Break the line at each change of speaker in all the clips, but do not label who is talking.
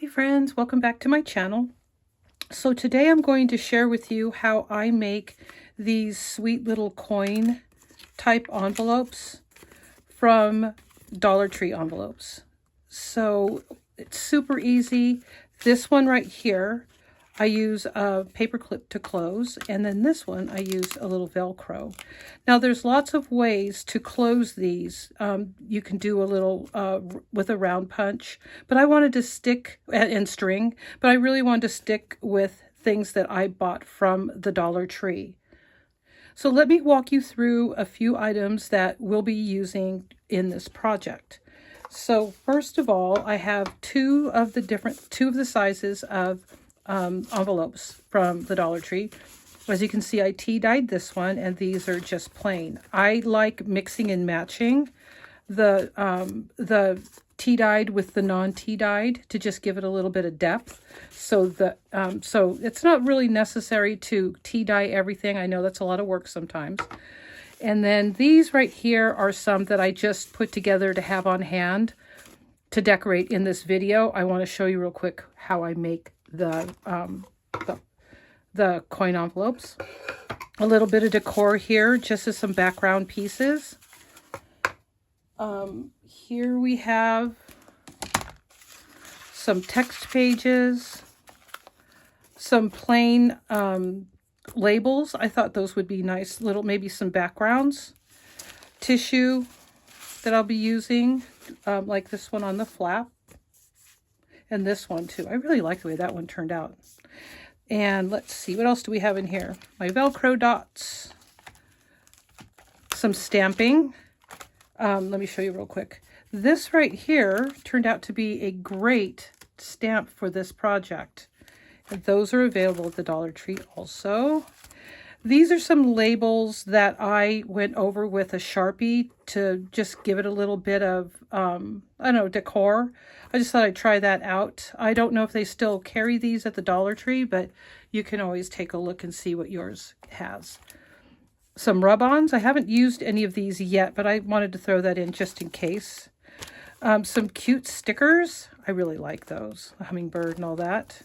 Hey friends, welcome back to my channel. So today I'm going to share with you how I make these sweet little coin type envelopes from Dollar Tree envelopes. So it's super easy. This one right here, I use a paper clip to close, and then this one I use a little Velcro. Now there's lots of ways to close these. You can do a little with a round punch, but I wanted to stick and string, but I really wanted to stick with things that I bought from the Dollar Tree. So let me walk you through a few items that we'll be using in this project. So first of all, I have two of the sizes of envelopes from the Dollar Tree. As you can see, I tea-dyed this one, and these are just plain. I like mixing and matching the tea-dyed with the non-tea-dyed to just give it a little bit of depth. So so it's not really necessary to tea-dye everything. I know that's a lot of work sometimes. And then these right here are some that I just put together to have on hand to decorate in this video. I want to show you real quick how I make the coin envelopes. A little bit of decor here, just as some background pieces. Here we have some text pages, some plain labels. I thought those would be nice little, maybe some backgrounds. Tissue that I'll be using, like this one on the flap. And this one too. I really like the way that one turned out. And let's see, what else do we have in here? My Velcro dots, some stamping. Let me show you real quick. This right here turned out to be a great stamp for this project. And those are available at the Dollar Tree also. These are some labels that I went over with a Sharpie to just give it a little bit of, I don't know, decor. I just thought I'd try that out. I don't know if they still carry these at the Dollar Tree, but you can always take a look and see what yours has. Some rub-ons. I haven't used any of these yet, but I wanted to throw that in just in case. Some cute stickers. I really like those. A hummingbird and all that.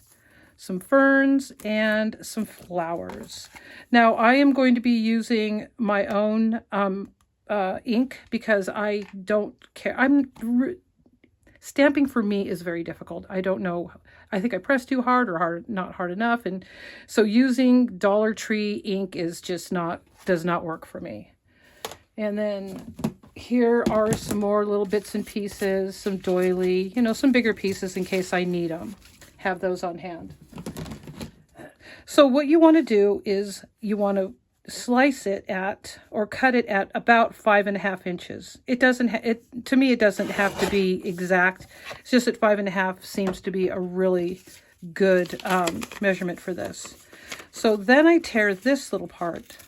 Some ferns and some flowers. Now I am going to be using my own ink because I don't care. Stamping for me is very difficult. I don't know. I think I pressed too hard or not hard enough. And so using Dollar Tree ink is just does not work for me. And then here are some more little bits and pieces, some doily, some bigger pieces in case I need them. Have those on hand. So what you want to do is you want to slice it at, or cut it at about 5.5 inches. It doesn't, to me, it doesn't have to be exact. It's just that 5.5 seems to be a really good measurement for this. So then I tear this little part,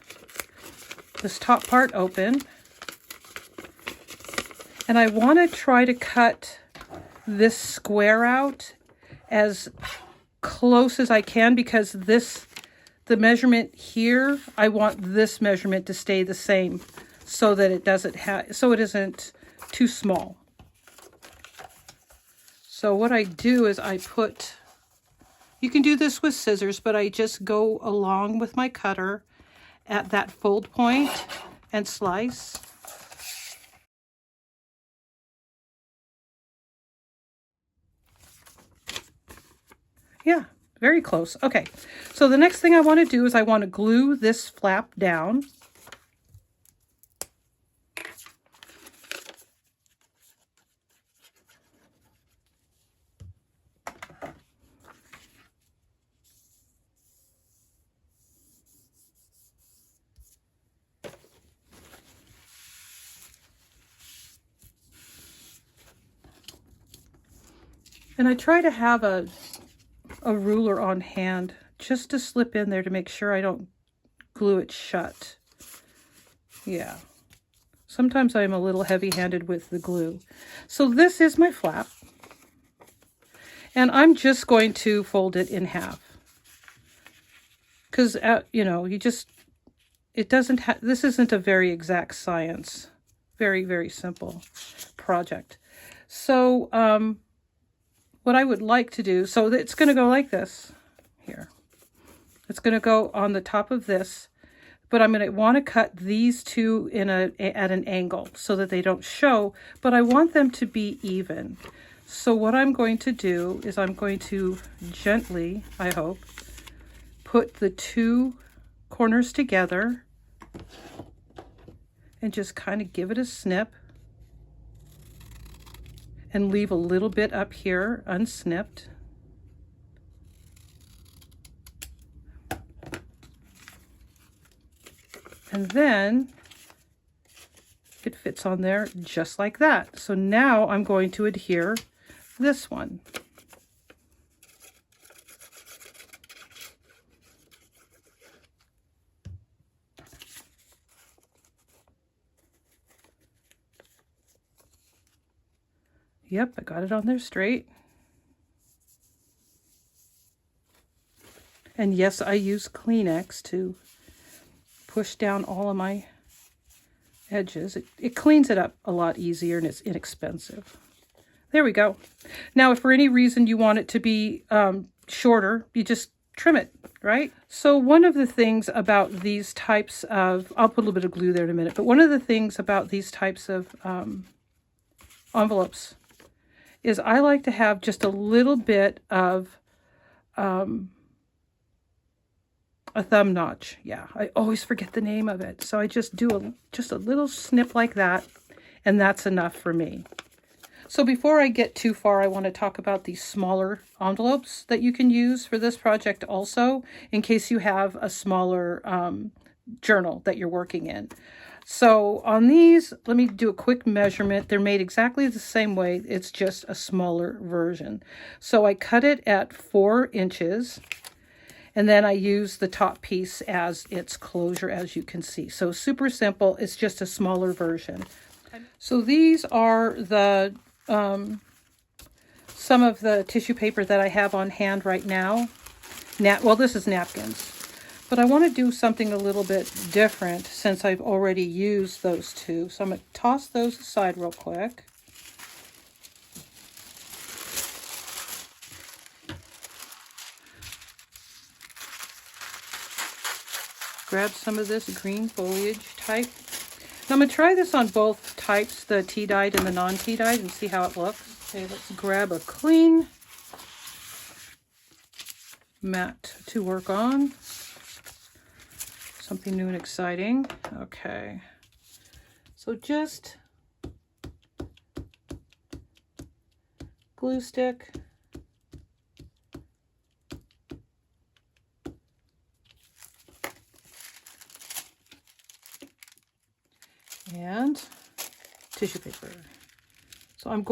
this top part open, and I want to try to cut this square out as close as I can, because the measurement here, I want this measurement to stay the same so that it isn't too small. So what I do is you can do this with scissors, but I just go along with my cutter at that fold point and slice. Yeah, very close. Okay, so the next thing I want to do is I want to glue this flap down. And I try to have a ruler on hand just to slip in there to make sure I don't glue it shut. Yeah. Sometimes I'm a little heavy-handed with the glue. So this is my flap. And I'm just going to fold it in half. Because, this isn't a very exact science. Very, very simple project. So what I would like to do, so it's going to go like this here. It's going to go on the top of this, but I'm going to want to cut these two at an angle so that they don't show, but I want them to be even. So what I'm going to do is I'm going to gently, I hope, put the two corners together and just kind of give it a snip and leave a little bit up here unsnipped. And then it fits on there just like that. So now I'm going to adhere this one. Yep, I got it on there straight. And yes, I use Kleenex to push down all of my edges. It cleans it up a lot easier and it's inexpensive. There we go. Now, if for any reason you want it to be shorter, you just trim it, right? So one of the things about these types of, I'll put a little bit of glue there in a minute, but one of the things about these types of envelopes is I like to have just a little bit of a thumb notch. Yeah, I always forget the name of it. So I just do just a little snip like that, and that's enough for me. So before I get too far, I want to talk about these smaller envelopes that you can use for this project also, in case you have a smaller journal that you're working in. So on these, let me do a quick measurement. They're made exactly the same way. It's just a smaller version. So I cut it at 4 inches. And then I use the top piece as its closure, as you can see. So super simple. It's just a smaller version. So these are the some of the tissue paper that I have on hand right now. Well, this is napkins. But I want to do something a little bit different since I've already used those two. So I'm going to toss those aside real quick. Grab some of this green foliage type. Now I'm going to try this on both types, the tea-dyed and the non-tea-dyed, and see how it looks. Okay, let's grab a clean mat to work on. Something new and exciting. Okay. So just glue stick. And tissue paper. So I'm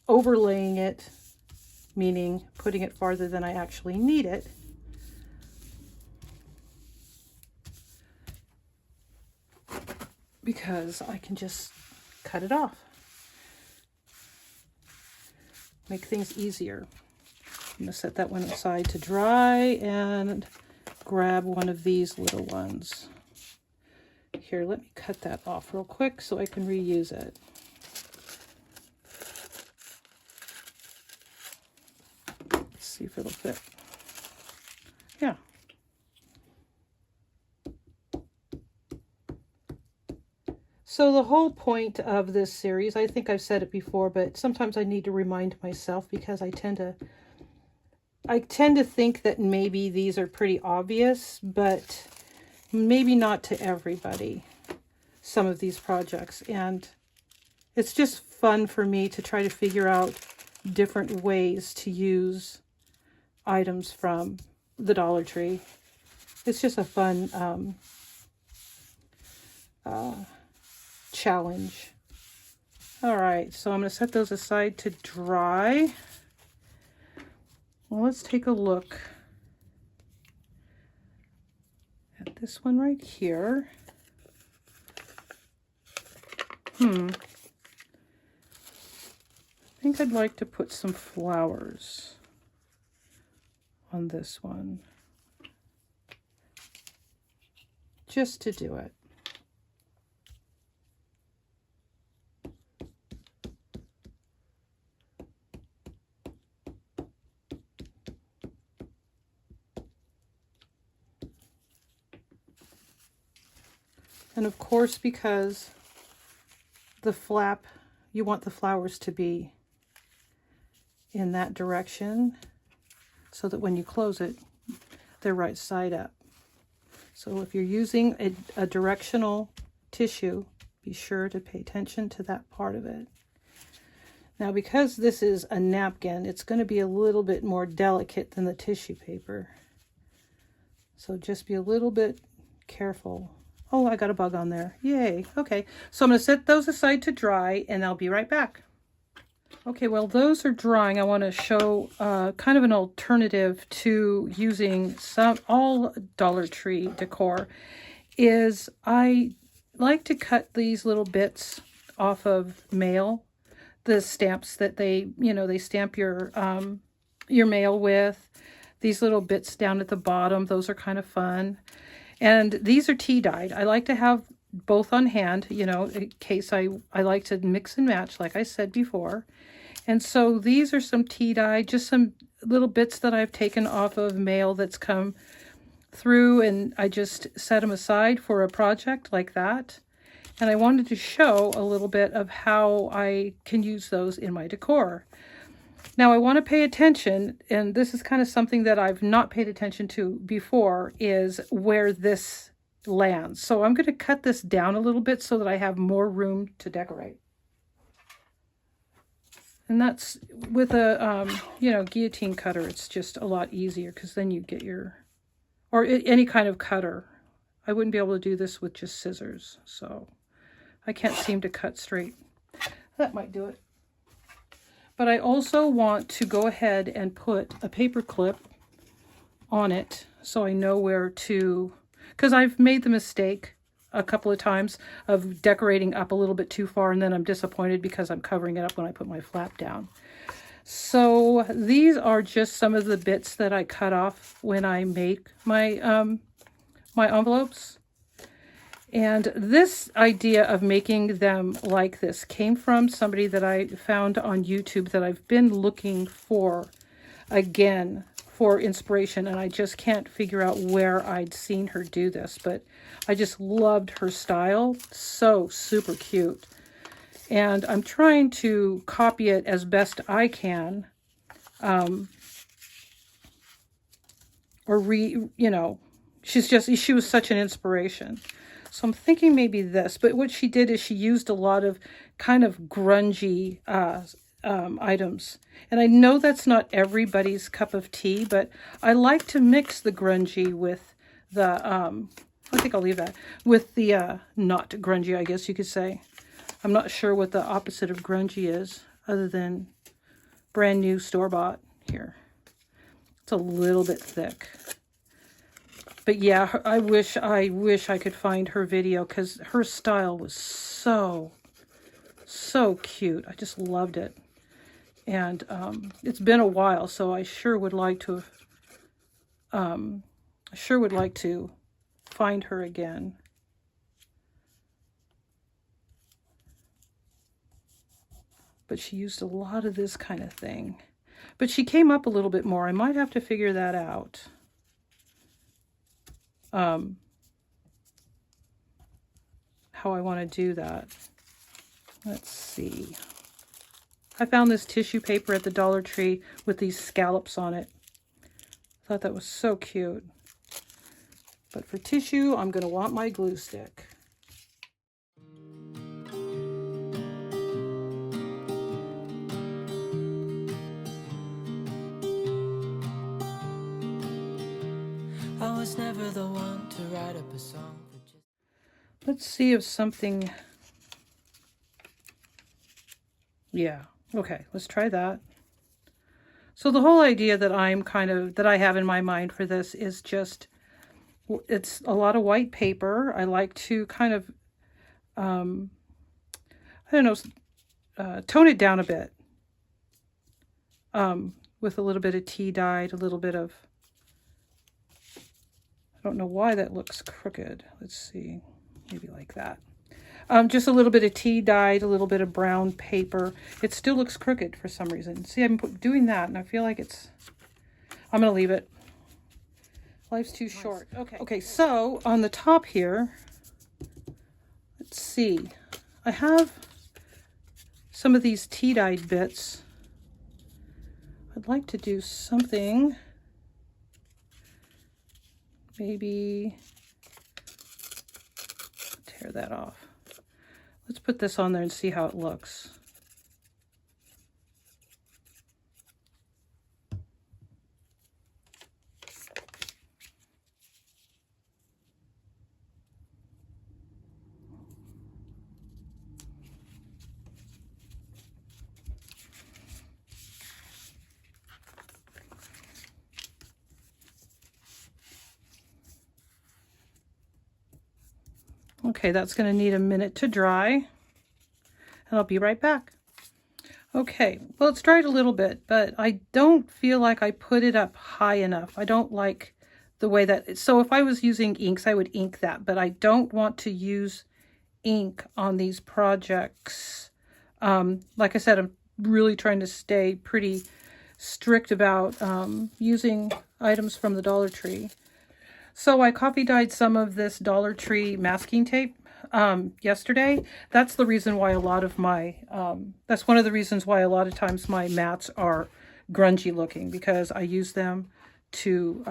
overlaying it, meaning putting it farther than I actually need it. Because I can just cut it off. Make things easier. I'm going to set that one aside to dry and grab one of these little ones. Here, let me cut that off real quick so I can reuse it. Let's see if it'll fit. Yeah. So the whole point of this series, I think I've said it before, but sometimes I need to remind myself because I tend to think that maybe these are pretty obvious, but maybe not to everybody, some of these projects. And it's just fun for me to try to figure out different ways to use items from the Dollar Tree. It's just a fun challenge. All right, so I'm going to set those aside to dry. Well, let's take a look at this one right here. I think I'd like to put some flowers on this one, just to do it. And of course, because the flap, you want the flowers to be in that direction so that when you close it, they're right side up. So if you're using a directional tissue, be sure to pay attention to that part of it. Now, because this is a napkin, it's going to be a little bit more delicate than the tissue paper. So just be a little bit careful. Oh, I got a bug on there. Yay. Okay, so I'm going to set those aside to dry, and I'll be right back. Okay, while those are drying, I want to show kind of an alternative to using all Dollar Tree decor. Is I like to cut these little bits off of mail, the stamps that they stamp your mail with. These little bits down at the bottom, those are kind of fun. And these are tea dyed. I like to have both on hand, in case I like to mix and match, like I said before. And so these are some tea dye, just some little bits that I've taken off of mail that's come through, and I just set them aside for a project like that. And I wanted to show a little bit of how I can use those in my decor. Now I want to pay attention, and this is kind of something that I've not paid attention to before, is where this lands. So I'm going to cut this down a little bit so that I have more room to decorate. And that's with a, guillotine cutter, it's just a lot easier because then you get or any kind of cutter. I wouldn't be able to do this with just scissors, so I can't seem to cut straight. That might do it. But I also want to go ahead and put a paper clip on it so I know where to, because I've made the mistake a couple of times of decorating up a little bit too far, and then I'm disappointed because I'm covering it up when I put my flap down. So these are just some of the bits that I cut off when I make my my envelopes. And this idea of making them like this came from somebody that I found on YouTube that I've been looking for again for inspiration, and I just can't figure out where I'd seen her do this, but I just loved her style. So super cute. And I'm trying to copy it as best I can. She was such an inspiration. So I'm thinking maybe this, but what she did is she used a lot of kind of grungy items. And I know that's not everybody's cup of tea, but I like to mix the grungy with the, I think I'll leave that, with the not grungy, I guess you could say. I'm not sure what the opposite of grungy is, other than brand new store-bought here. It's a little bit thick. But yeah, I wish I could find her video, because her style was so cute. I just loved it. And it's been a while, so I sure would like to find her again. But she used a lot of this kind of thing. But she came up a little bit more. I might have to figure that out. How I want to do that. Let's see. I found this tissue paper at the Dollar Tree with these scallops on it. I thought that was so cute. But for tissue, I'm going to want my glue stick. I was never the one to write up a song. Let's see if something... Yeah, okay, let's try that. So the whole idea that I have in my mind for this is just, it's a lot of white paper. I like to kind of, tone it down a bit. With a little bit of tea dyed, a little bit of, I don't know why that looks crooked. Let's see, maybe like that. Just a little bit of tea dyed, a little bit of brown paper. It still looks crooked for some reason. See, I'm doing that, and I feel like I'm going to leave it. Life's too short. Okay. Okay, so on the top here, Let's see. I have some of these tea-dyed bits. I'd like to do something, maybe tear that off. Let's put this on there and see how it looks. Okay, that's going to need a minute to dry, and I'll be right back. Okay, well, it's dried a little bit, but I don't feel like I put it up high enough. I don't like the way that, so if I was using inks, I would ink that, but I don't want to use ink on these projects. Like I said, I'm really trying to stay pretty strict about using items from the Dollar Tree. So I coffee dyed some of this Dollar Tree masking tape yesterday. That's the reason why a lot of my, that's one of the reasons why a lot of times my mats are grungy looking, because I use them to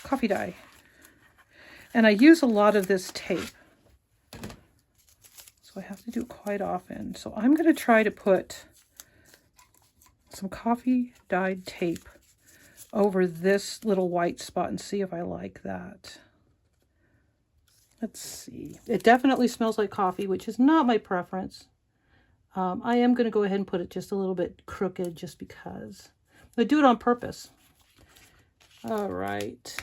coffee dye. And I use a lot of this tape, so I have to do it quite often. So I'm going to try to put some coffee dyed tape over this little white spot and see if I like that. Let's see. It definitely smells like coffee, which is not my preference. I am going to go ahead and put it just a little bit crooked just because. I do it on purpose. All right.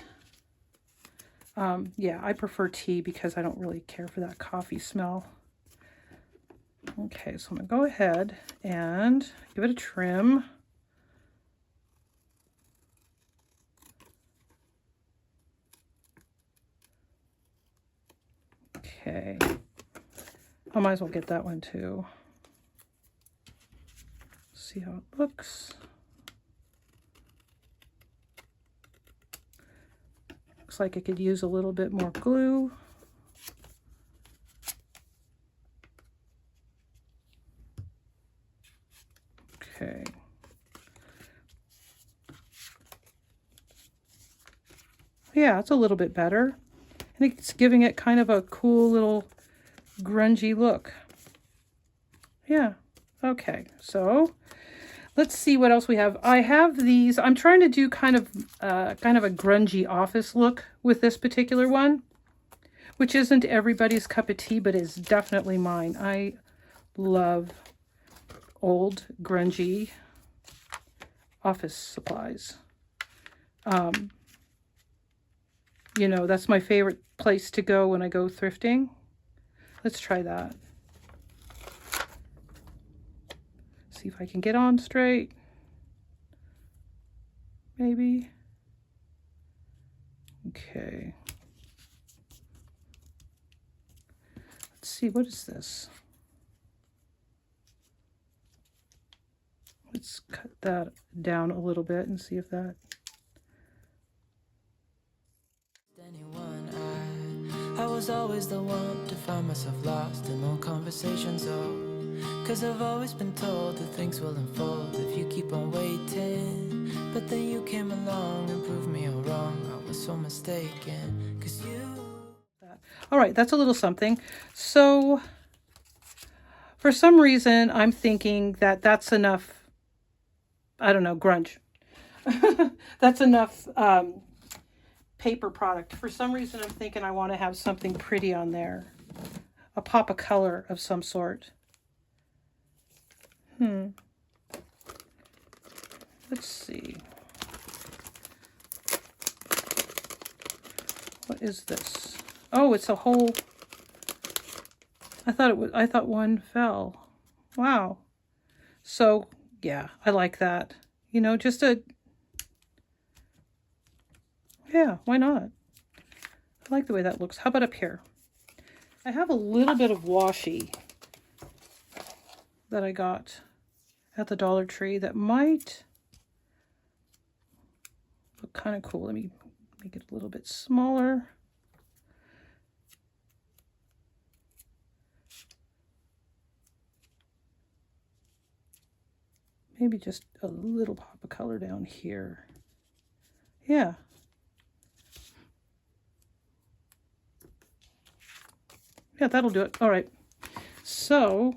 Yeah, I prefer tea because I don't really care for that coffee smell. Okay, so I'm going to go ahead and give it a trim. Okay, I might as well get that one too. See how it looks. Looks like it could use a little bit more glue. Okay. Yeah, it's a little bit better. And it's giving it kind of a cool little grungy look. Yeah, okay, so let's see what else we have. I have these, I'm trying to do kind of a grungy office look with this particular one, which isn't everybody's cup of tea, but is definitely mine. I love old grungy office supplies. You know, that's my favorite place to go when I go thrifting. Let's try that. See if I can get on straight. Maybe. Okay. Let's see, what is this? Let's cut that down a little bit and see if that...
I was always the one to find myself lost in long conversations, oh, 'cause I've always been told that things will unfold if you keep on waiting. But then you came along and proved me all wrong. I was so mistaken, 'cause you...
All right, that's a little something. So for some reason, I'm thinking that that's enough, I don't know, grunge. That's enough paper product. For some reason, I'm thinking I want to have something pretty on there. A pop of color of some sort. Let's see. What is this? Oh, it's a whole... I thought one fell. Wow. So, yeah, I like that. You know, just a... Yeah, why not? I like the way that looks. How about up here? I have a little bit of washi that I got at the Dollar Tree that might look kind of cool. Let me make it a little bit smaller. maybe just a little pop of color down here. Yeah. Yeah, that'll do it. All right. So,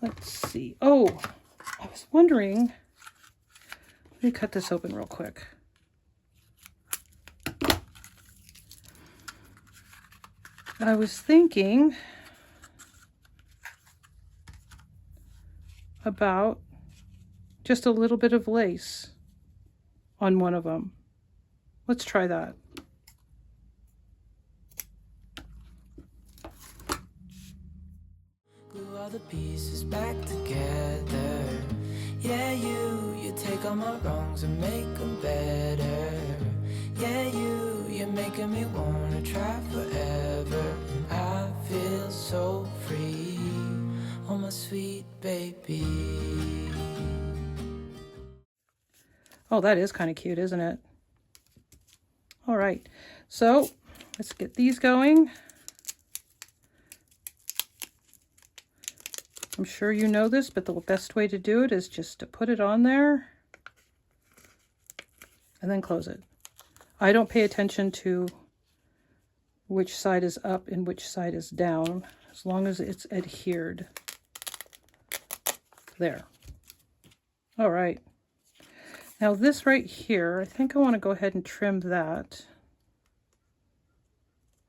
let's see. Oh, I was wondering, let me cut this open real quick. I was thinking about just a little bit of lace on one of them. Let's try that.
Glue all the pieces back together. Yeah, you take all my wrongs and make them better. Yeah, you're making me wanna try forever. And I feel so free, oh my sweet baby.
Oh, that is kind of cute, isn't it? All right, so let's get these going. I'm sure you know this, but the best way to do it is just to put it on there and then close it. I don't pay attention to which side is up and which side is down, as long as it's adhered. There. All right. Now this right here, I think I want to go ahead and trim that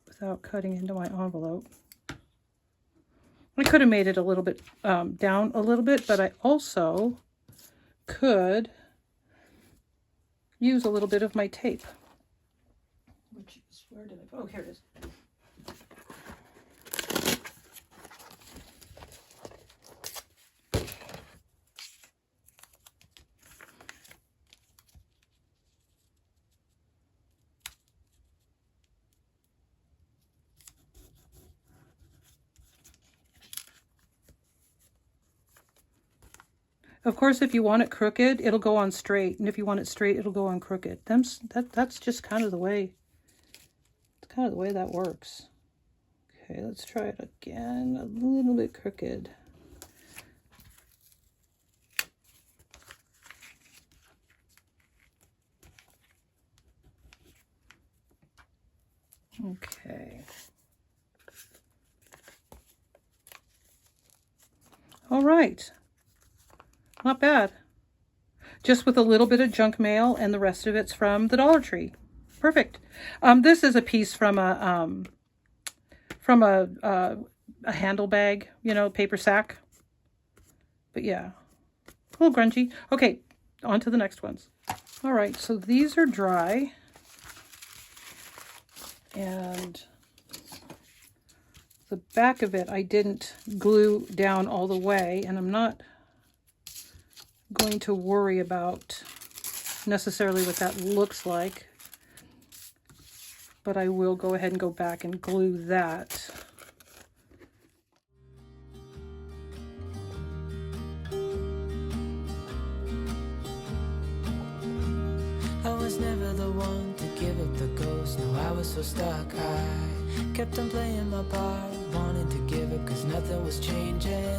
without cutting into my envelope. I could have made it a little bit down a little bit, but I also could use a little bit of my tape. Which is, where did I go? Oh, here it is. Of course, if you want it crooked, it'll go on straight. And if you want it straight, it'll go on crooked. That's just kind of the way, it's kind of the way that works. Okay, let's try it again. A little bit crooked. Okay. All right. Not bad. Just with a little bit of junk mail, and the rest of it's from the Dollar Tree. Perfect. This is a piece from a handle bag, you know, paper sack. But yeah, a little grungy. Okay, on to the next ones. All right, so these are dry. And the back of it I didn't glue down all the way, and I'm not going to worry about necessarily what that looks like, but I will go ahead and go back and glue that.
I was never the one to give up the ghost. No, I was so stuck. I kept on playing my part, wanting to give up cause nothing was changing.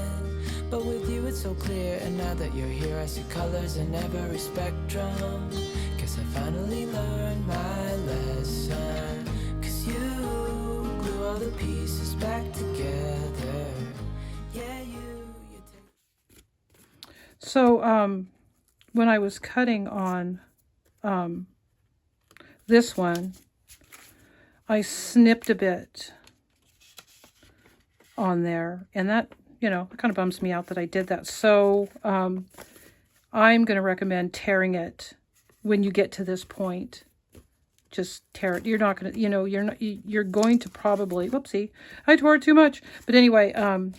But with you it's so clear, and now that you're here I see colors in every spectrum. Guess I finally learned my lesson, cause you glue all the pieces back together. Yeah, you take...
So when I was cutting on this one, I snipped a bit on there, and that, you know, it kind of bums me out that I did that. So I'm going to recommend tearing it when you get to this point. Just tear it. You're not going to, you know, you're going to probably, whoopsie, I tore it too much. But anyway,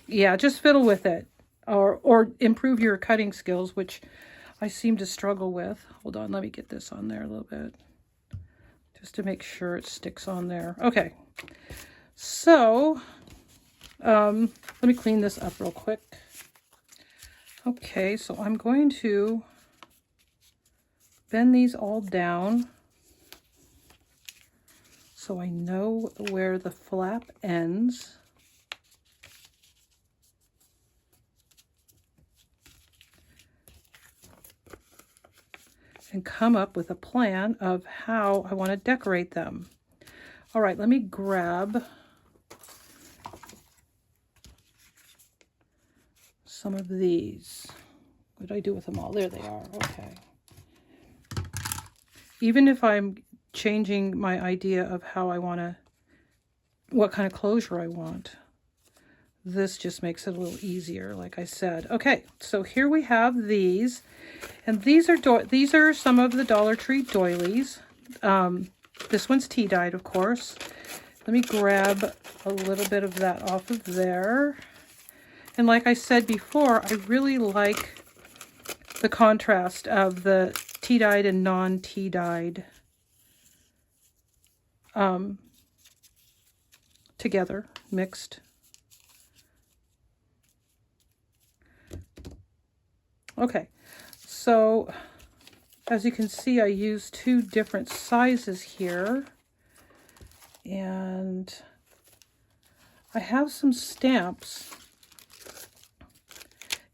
yeah, just fiddle with it, or improve your cutting skills, which I seem to struggle with. Hold on, let me get this on there a little bit, just to make sure it sticks on there. Okay, so let me clean this up real quick. Okay, so I'm going to bend these all down so I know where the flap ends. and come up with a plan of how I want to decorate them. All right, let me grab some of these. What did I do with them all? There they are. Okay. Even if I'm changing my idea of how I want to, what kind of closure I want, this just makes it a little easier, like I said. Okay, so here we have these, and these are some of the Dollar Tree doilies. This one's tea dyed, of course. Let me grab a little bit of that off of there. And like I said before, I really like the contrast of the tea dyed and non-tea dyed together, mixed. Okay, so as you can see, I used 2 different sizes here, and I have some stamps,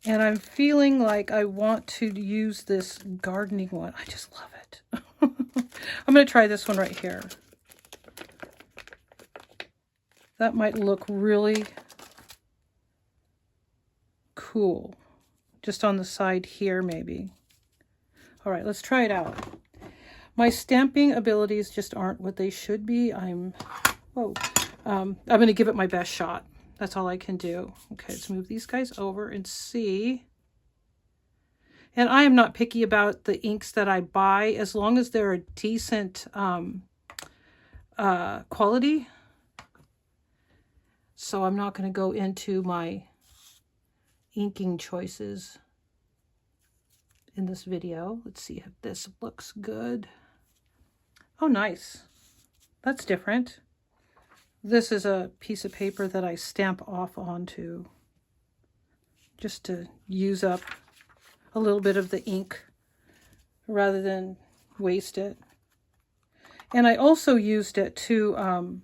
and I'm feeling like I want to use this gardening one. I just love it. I'm going to try this one right here. That might look really cool. Just on the side here, maybe. All right, let's try it out. My stamping abilities just aren't what they should be. I'm going to give it my best shot. That's all I can do. Okay, let's move these guys over and see. And I am not picky about the inks that I buy, as long as they're a decent quality. So I'm not going to go into my inking choices in this video. Let's see if this looks good. Oh, nice. That's different. This is a piece of paper that I stamp off onto just to use up a little bit of the ink rather than waste it. And I also used it to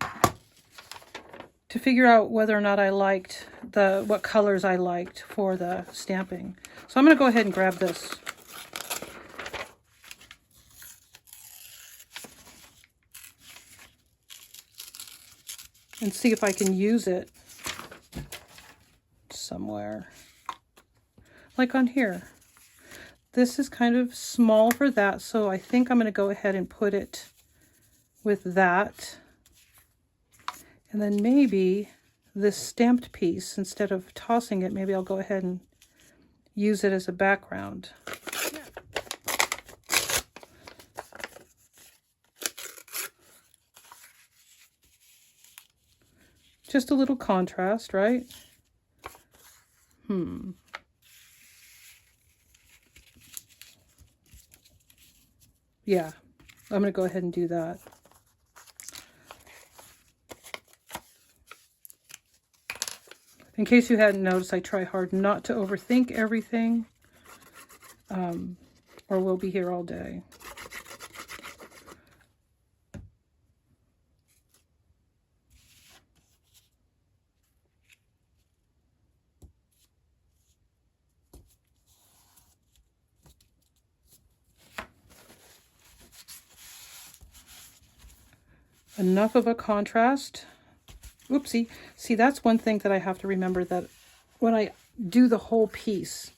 figure out whether or not I liked what colors I liked for the stamping. So I'm going to go ahead and grab this. And see if I can use it somewhere. Like on here. This is kind of small for that, so I think I'm going to go ahead and put it with that. And then maybe this stamped piece, instead of tossing it, maybe I'll go ahead and use it as a background. Just a little contrast, right? Yeah, I'm going to go ahead and do that. In case you hadn't noticed, I try hard not to overthink everything, or we'll be here all day. Enough of a contrast. Oopsie. See, that's one thing that I have to remember, that when I do the whole piece,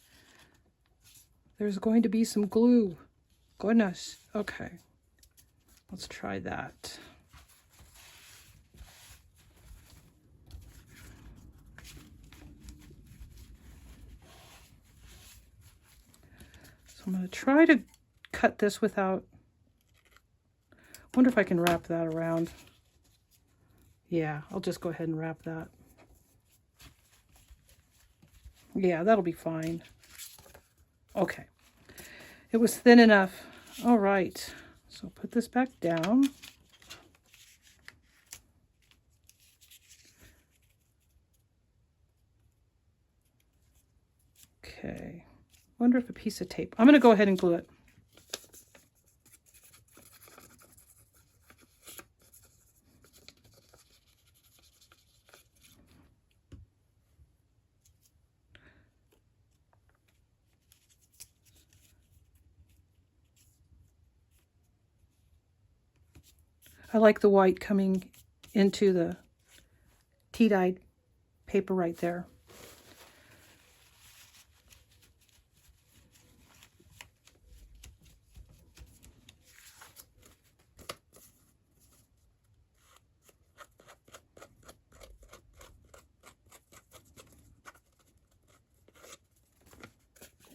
there's going to be some glue. Goodness. Okay. Let's try that. So I'm going to try to cut this without... wonder if I can wrap that around. Yeah, I'll just go ahead and wrap that. Yeah, that'll be fine. Okay. It was thin enough. All right. So put this back down. Okay. Wonder if a piece of tape... I'm going to go ahead and glue it. I like the white coming into the tea-dyed paper right there.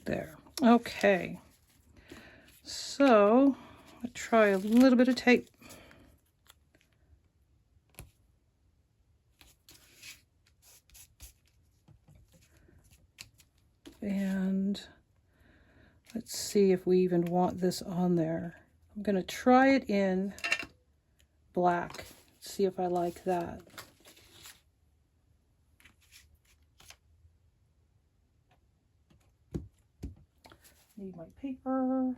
There. Okay. So, I'll try a little bit of tape. And let's see if we even want this on there. I'm going to try it in black. See if I like that. Need my paper.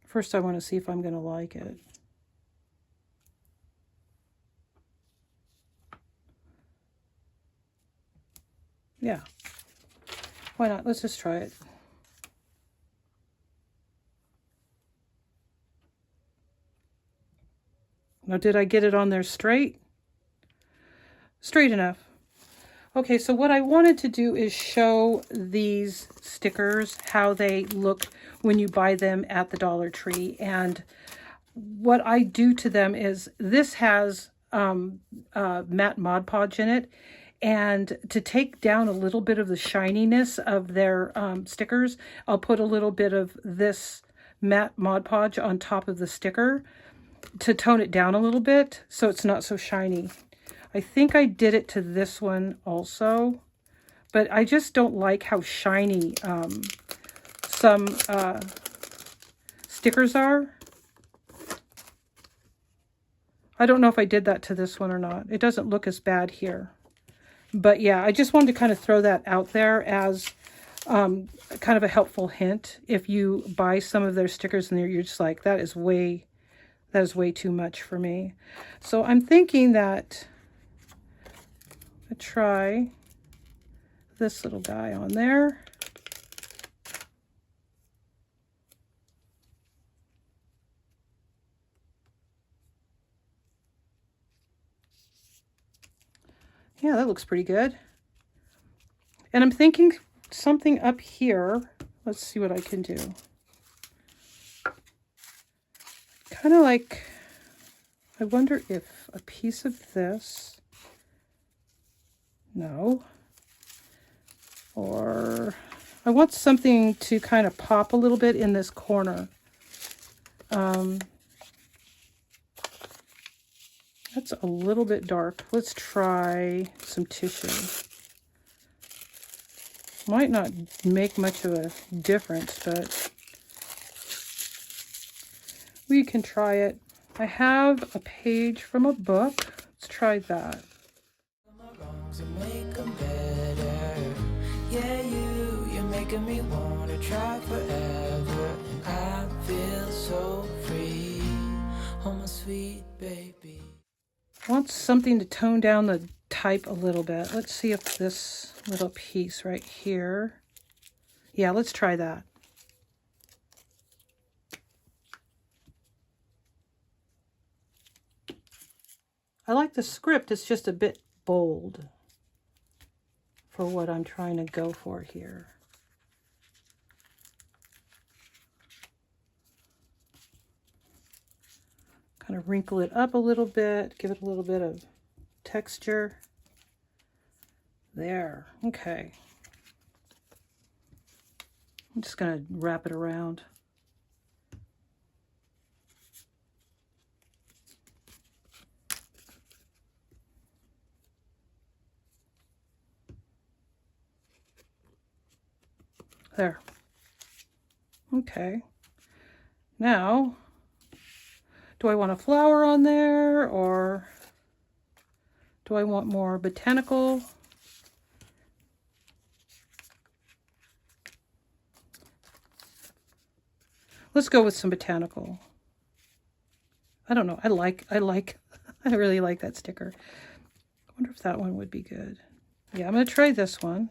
First, I want to see if I'm going to like it. Yeah. Why not? Let's just try it. Now, did I get it on there straight? Straight enough. Okay, so what I wanted to do is show these stickers, how they look when you buy them at the Dollar Tree. And what I do to them is, this has matte Mod Podge in it. And to take down a little bit of the shininess of their stickers, I'll put a little bit of this matte Mod Podge on top of the sticker to tone it down a little bit so it's not so shiny. I think I did it to this one also, but I just don't like how shiny some stickers are. I don't know if I did that to this one or not. It doesn't look as bad here. But yeah, I just wanted to kind of throw that out there as kind of a helpful hint. If you buy some of their stickers and you're just like, that is way too much for me. So I'm thinking that I try this little guy on there. Yeah, that looks pretty good. And I'm thinking something up here. Let's see what I can do. Kind of like, I wonder if a piece of this, no, or I want something to kind of pop a little bit in this corner. That's a little bit dark. Let's try some tissue. Might not make much of a difference, but we can try it. I have a page from a book. Let's try that.
Yeah, you're making me wanna try forever, and I feel so free. Oh, my sweet baby.
I want something to tone down the type a little bit. Let's see if this little piece right here. Yeah, let's try that. I like the script. It's just a bit bold for what I'm trying to go for here. Kind of wrinkle it up a little bit, give it a little bit of texture. There, okay. I'm just gonna wrap it around. There. Okay. Now, do I want a flower on there, or do I want more botanical? Let's go with some botanical. I don't know. I really like that sticker. I wonder if that one would be good. Yeah, I'm going to try this one.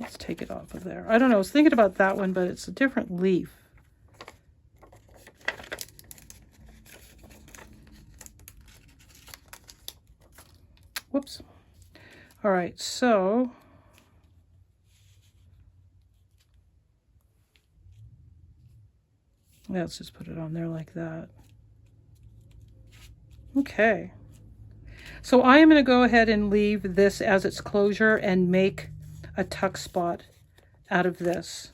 Let's take it off of there. I don't know. I was thinking about that one, but it's a different leaf. Whoops. All right, so let's just put it on there like that. Okay. So I am going to go ahead and leave this as its closure and make a tuck spot out of this.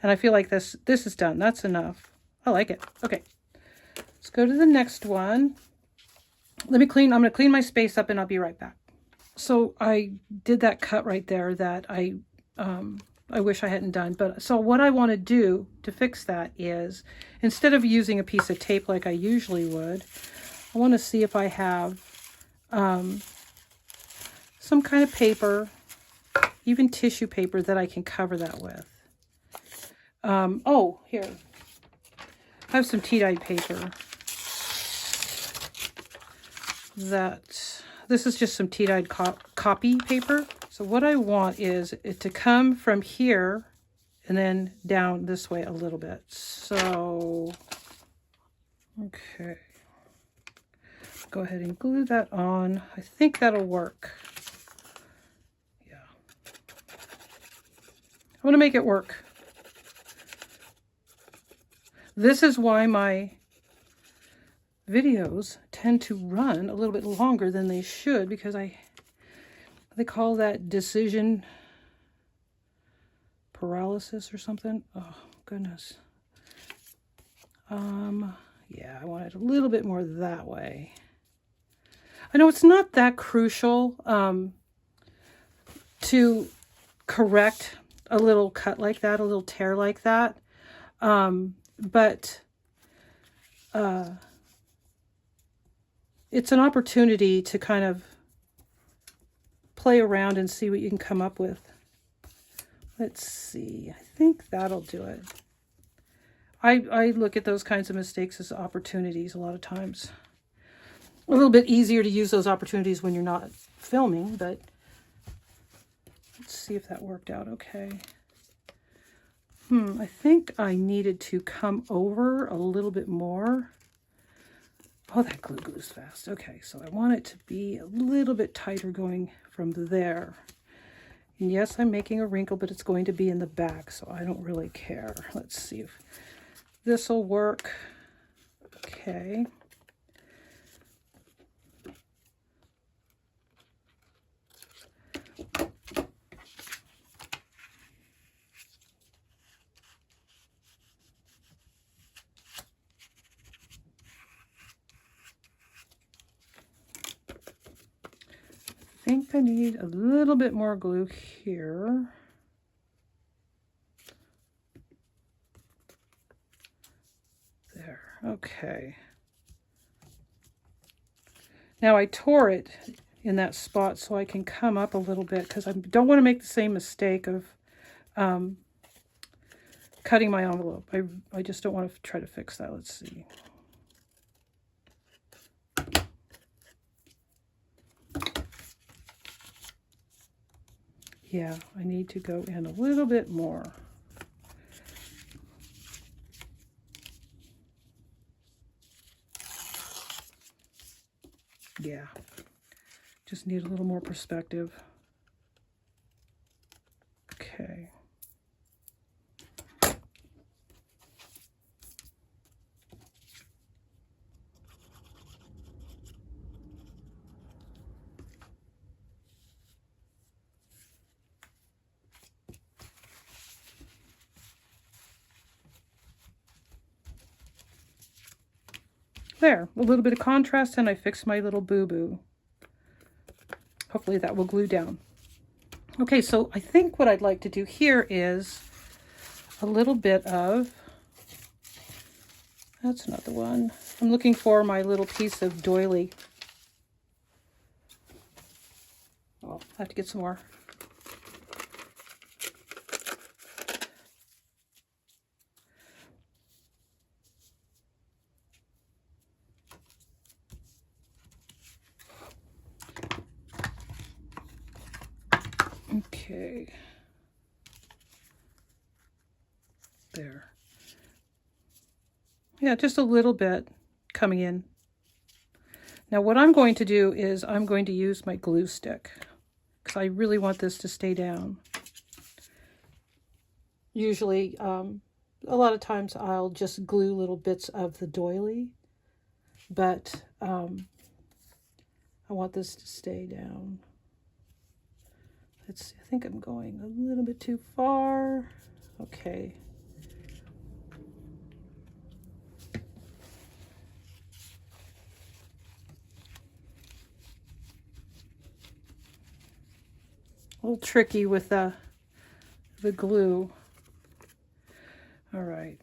And I feel like this is done. That's enough. I like it. Okay. Let's go to the next one. I'm going to clean my space up and I'll be right back. So I did that cut right there that I wish I hadn't done. But so what I want to do to fix that is, instead of using a piece of tape like I usually would, I want to see if I have some kind of paper, even tissue paper, that I can cover that with. Oh, here. I have some tea-dyed paper. This is just some tea-dyed copy paper. So what I want is it to come from here and then down this way a little bit. So, okay. Go ahead and glue that on. I think that'll work. Yeah. I want to make it work. This is why my videos tend to run a little bit longer than they should, because they call that decision paralysis or something. Oh, goodness. Yeah, I want it a little bit more that way. I know it's not that crucial to correct a little cut like that, a little tear like that. But it's an opportunity to kind of play around and see what you can come up with. Let's see. I think that'll do it. I look at those kinds of mistakes as opportunities a lot of times. A little bit easier to use those opportunities when you're not filming, but let's see if that worked out okay. I think I needed to come over a little bit more. Oh, that glue glues fast. Okay, so I want it to be a little bit tighter going from there. And yes, I'm making a wrinkle, but it's going to be in the back, so I don't really care. Let's see if this will work. Okay. I think I need a little bit more glue here. There, okay. Now I tore it in that spot so I can come up a little bit, because I don't want to make the same mistake of cutting my envelope. I just don't want to try to fix that. Let's see. Yeah, I need to go in a little bit more. Yeah, just need a little more perspective. Okay. There, a little bit of contrast, and I fixed my little boo-boo. Hopefully that will glue down. Okay, so I think what I'd like to do here is a little bit of, that's not the one. I'm looking for my little piece of doily. Oh, I have to get some more. Okay, There. Yeah, just a little bit coming in. Now what I'm going to do is I'm going to use my glue stick because I really want this to stay down. Usually, a lot of times I'll just glue little bits of the doily, but I want this to stay down. Let's see, I think I'm going a little bit too far. Okay. A little tricky with the glue. All right.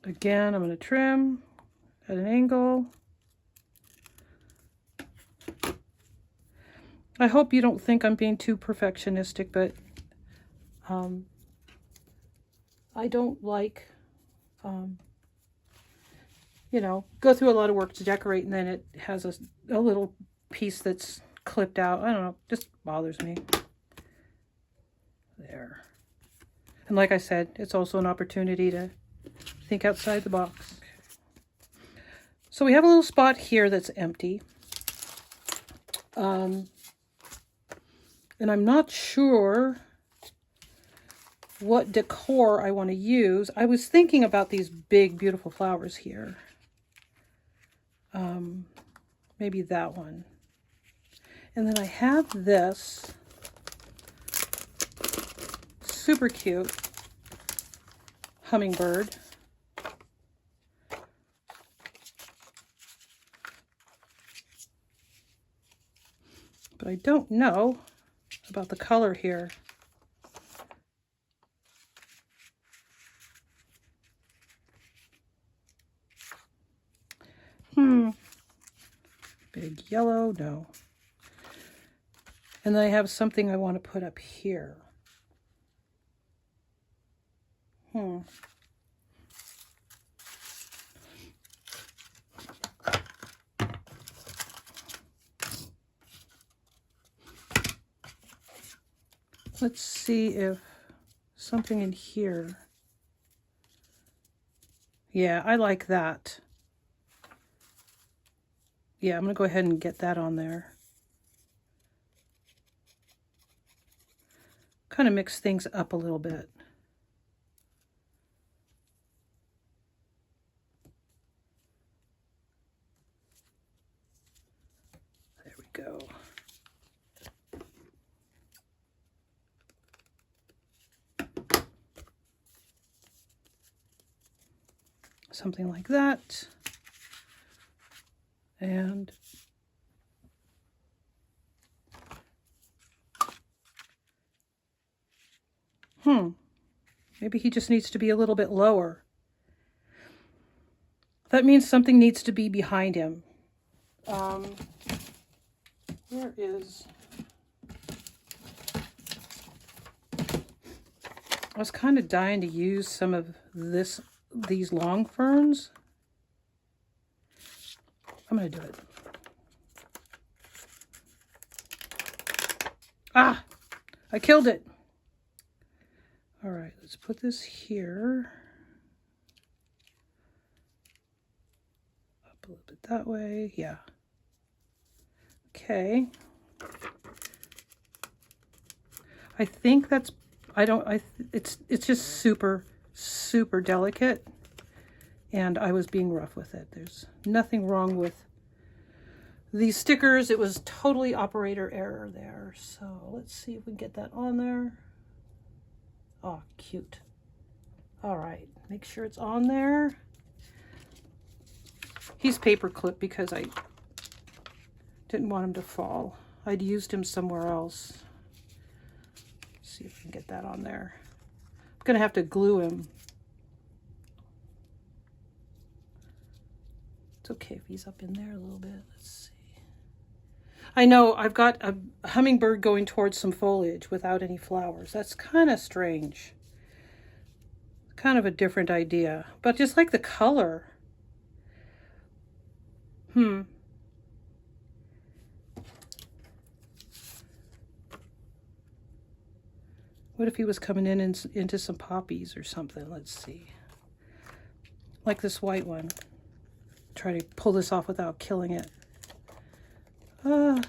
Again, I'm going to trim at an angle. I hope you don't think I'm being too perfectionistic, but I don't like, you know, go through a lot of work to decorate and then it has a little piece that's clipped out. I don't know, just bothers me. There. And like I said, it's also an opportunity to think outside the box. So we have a little spot here that's empty. And I'm not sure what decor I want to use. I was thinking about these big, beautiful flowers here. Maybe that one. And then I have this super cute hummingbird. But I don't know about the color here. Big yellow, no. And then I have something I want to put up here. Let's see if something in here. Yeah, I like that. Yeah, I'm going to go ahead and get that on there. Kind of mix things up a little bit. There we go. Something like that. And maybe he just needs to be a little bit lower. That means something needs to be behind him. Where is... I was kind of dying to use some of these long ferns. I'm going to do it. Ah! I killed it! All right, let's put this here. Up a little bit that way. Yeah. Okay. I think that's... it's just super, super delicate. And I was being rough with it. There's nothing wrong with these stickers. It was totally operator error there. So let's see if we can get that on there. Oh, cute. All right, make sure it's on there. He's paper clipped because I didn't want him to fall. I'd used him somewhere else. Let's see if we can get that on there. I'm gonna have to glue him. It's okay if he's up in there a little bit. Let's see. I know I've got a hummingbird going towards some foliage without any flowers. That's kind of strange. Kind of a different idea, but just like the color. What if he was coming in and into some poppies or something? Let's see. Like this white one. Try to pull this off without killing it. Oh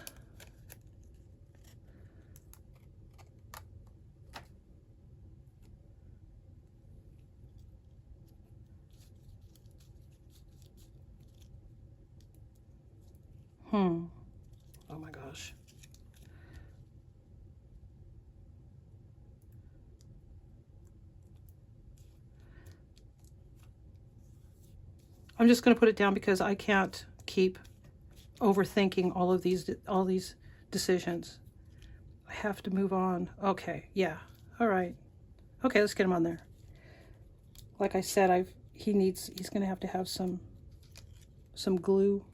my gosh. I'm just going to put it down because I can't keep overthinking all these decisions. I have to move on. Okay, yeah. All right. Okay, let's get him on there. Like I said, he's going to have some glue.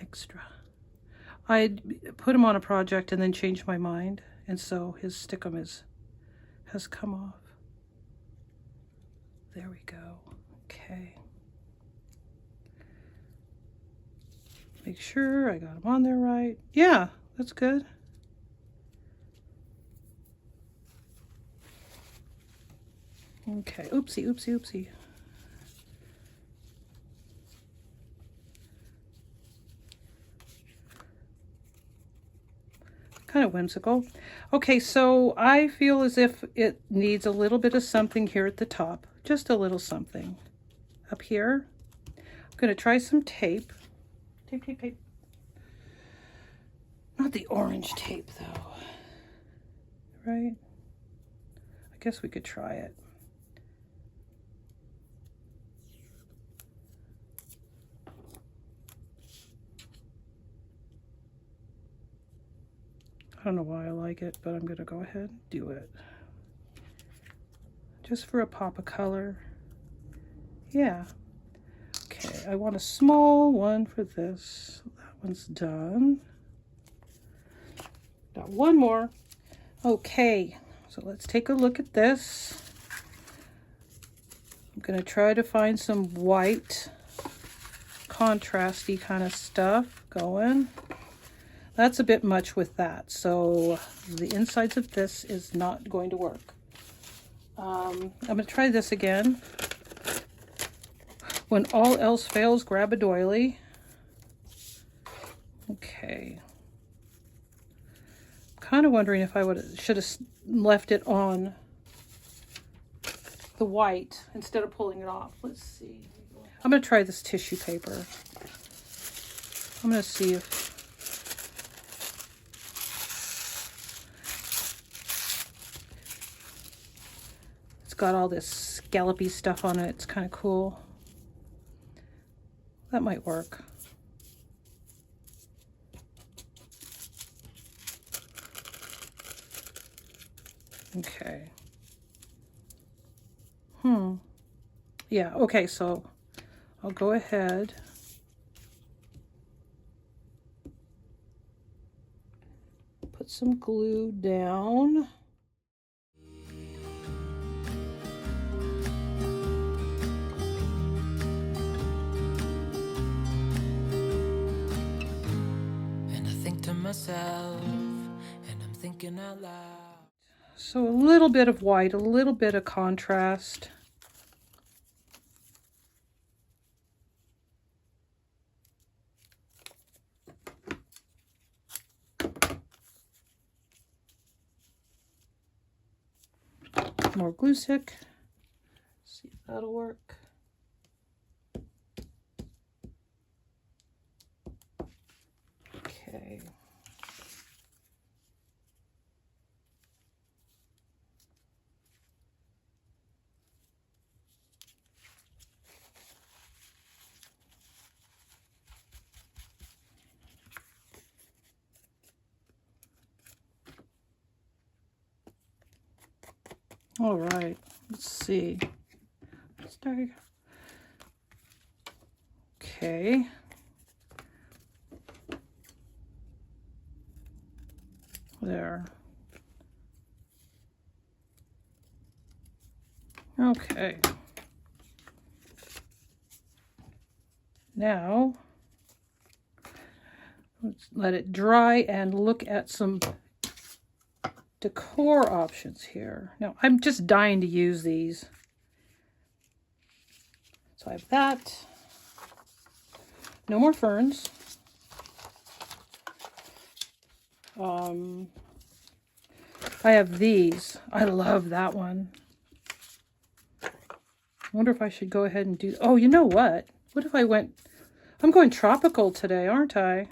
Extra. I put him on a project and then changed my mind, and so his stickum has come off. There we go. Okay. Make sure I got him on there right. Yeah, that's good. Okay. Oopsie, oopsie, oopsie. Kind of whimsical. Okay, so I feel as if it needs a little bit of something here at the top. Just a little something. Up here. I'm going to try some tape. Tape, tape, tape. Not the orange tape, though. Right? I guess we could try it. I don't know why I like it, but I'm going to go ahead and do it. Just for a pop of color. Yeah. Okay, I want a small one for this. That one's done. Got one more. Okay, so let's take a look at this. I'm going to try to find some white, contrasty kind of stuff going. That's a bit much with that, so the insides of this is not going to work. I'm going to try this again. When all else fails, grab a doily. Okay. Kind of wondering if I should have left it on the white instead of pulling it off. Let's see. I'm going to try this tissue paper. I'm going to see if it's got all this scallopy stuff on it. It's kind of cool. That might work. Okay. Yeah, okay, so I'll go ahead. Put some glue down.
And I think to myself, and I'm thinking out loud.
So a little bit of white, a little bit of contrast. More glue stick. See if that'll work. Okay. All right, let's see. Let's start. Okay. There. Okay. Now, let's let it dry and look at some decor options here. Now, I'm just dying to use these. So I have that. No more ferns. I have these. I love that one. I wonder if I should go ahead and do... Oh, you know what? What if I went... I'm going tropical today, aren't I?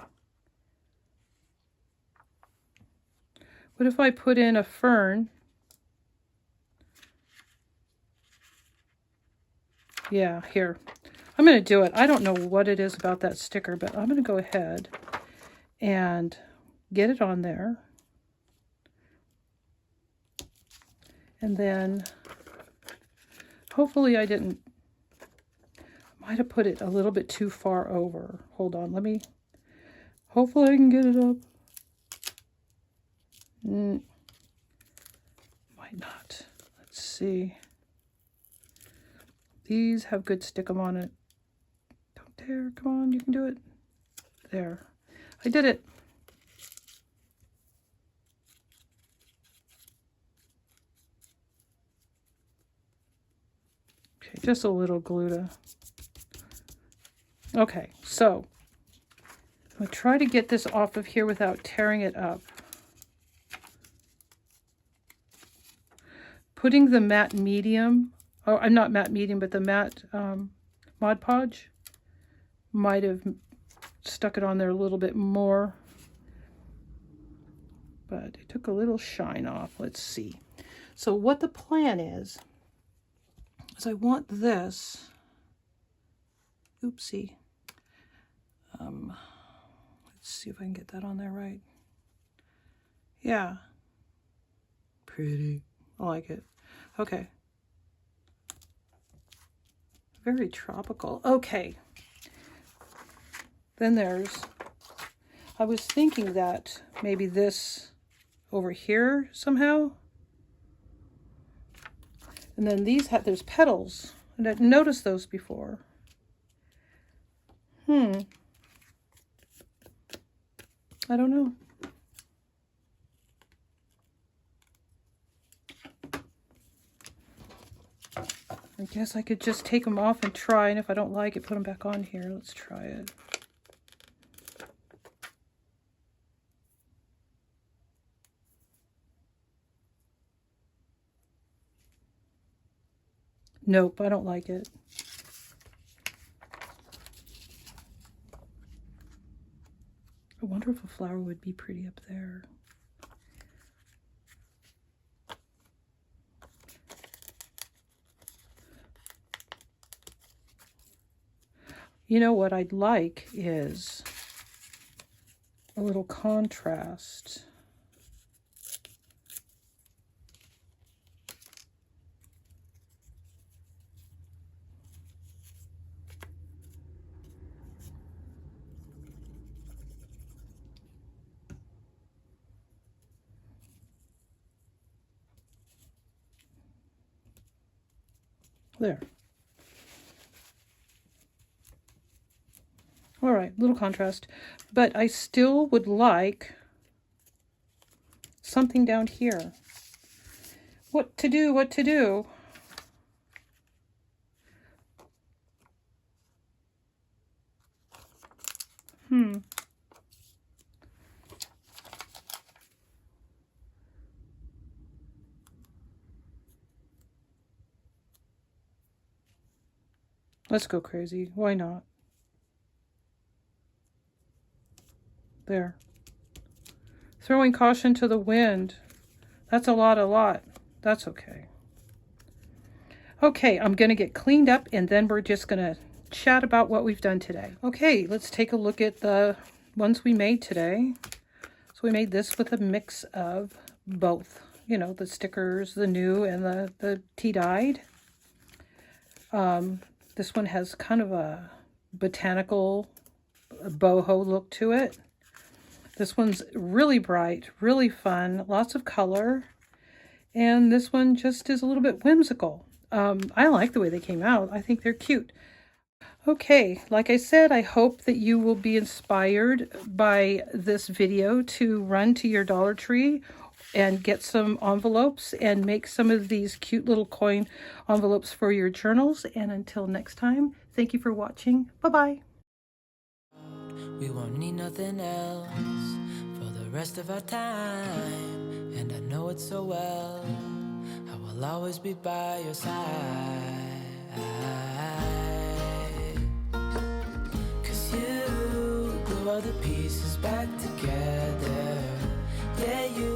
What if I put in a fern? Yeah, here. I'm going to do it. I don't know what it is about that sticker, but I'm going to go ahead and get it on there. And then hopefully I didn't... Might have put it a little bit too far over. Hold on, let me... Hopefully I can get it up. Might not. Let's see. These have good stick 'em on it. Don't dare. Come on, you can do it. There. I did it. Okay, just a little glue. Okay, so I'm going to try to get this off of here without tearing it up. Putting the matte medium, oh, I'm not matte medium, but the matte Mod Podge might have stuck it on there a little bit more. But it took a little shine off. Let's see. So what the plan is I want this, oopsie. Let's see if I can get that on there right. Yeah. Pretty. I like it. Okay. Very tropical. Okay. Then there's, I was thinking that maybe this over here somehow. And then these have, there's petals. I didn't notice those before. I don't know. I guess I could just take them off and try, and if I don't like it, put them back on here. Let's try it. Nope, I don't like it. I wonder if a flower would be pretty up there. You know what I'd like is a little contrast. There. All right, little contrast. But I still would like something down here. What to do, what to do? Let's go crazy. Why not? There. Throwing caution to the wind. That's a lot. That's okay. Okay, I'm going to get cleaned up and then we're just going to chat about what we've done today. Okay, let's take a look at the ones we made today. So we made this with a mix of both. You know, the stickers, the new and the tea dyed. This one has kind of a botanical boho look to it. This one's really bright, really fun, lots of color. And this one just is a little bit whimsical. I like the way they came out. I think they're cute. Okay, like I said, I hope that you will be inspired by this video to run to your Dollar Tree and get some envelopes and make some of these cute little coin envelopes for your journals. And until next time, thank you for watching. Bye-bye.
We won't need nothing else for the rest of our time, and I know it so well. I will always be by your side, 'cause you glue all the pieces back together. Yeah, you